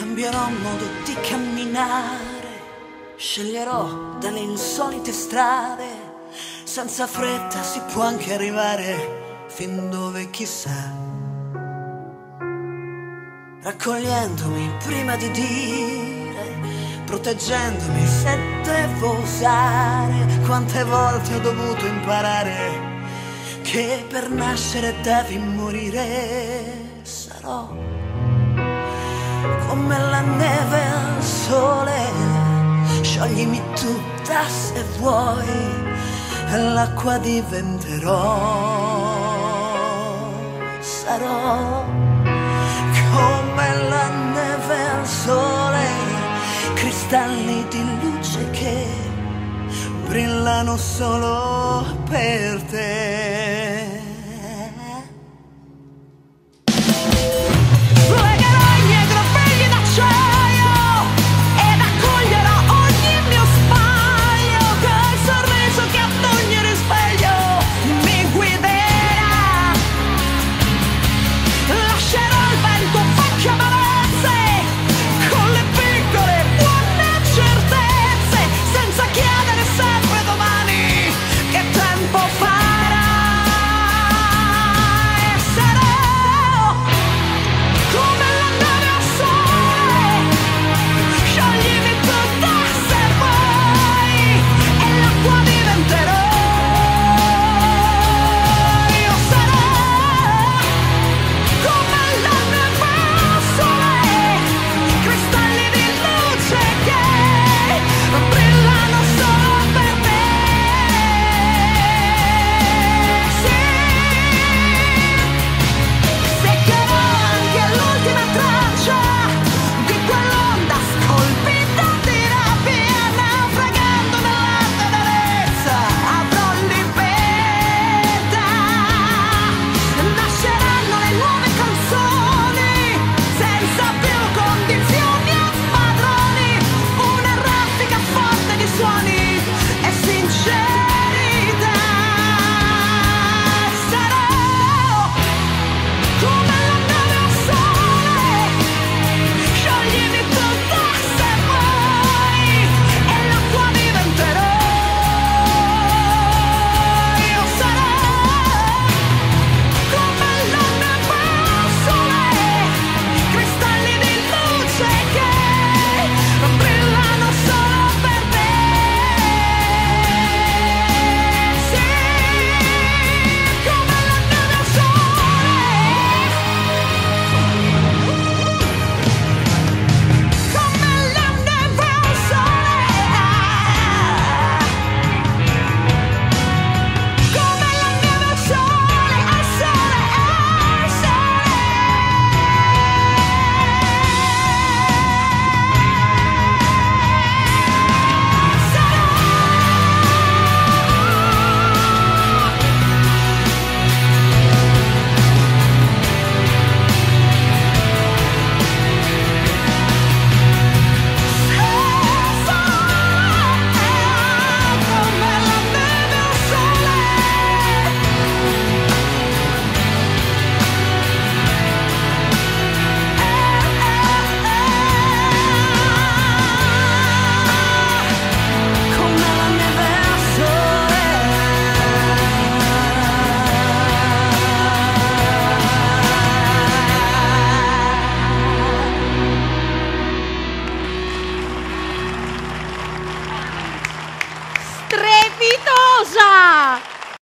Cambierò modo di camminare, sceglierò delle insolite strade. Senza fretta si può anche arrivare fin dove chissà. Raccogliendomi prima di dire, proteggendomi se devo osare. Quante volte ho dovuto imparare che per nascere devi morire. Sarò come la neve al sole, scioglimi tutta se vuoi e l'acqua diventerò. Sarò come la neve al sole, cristalli di luce che brillano solo per te.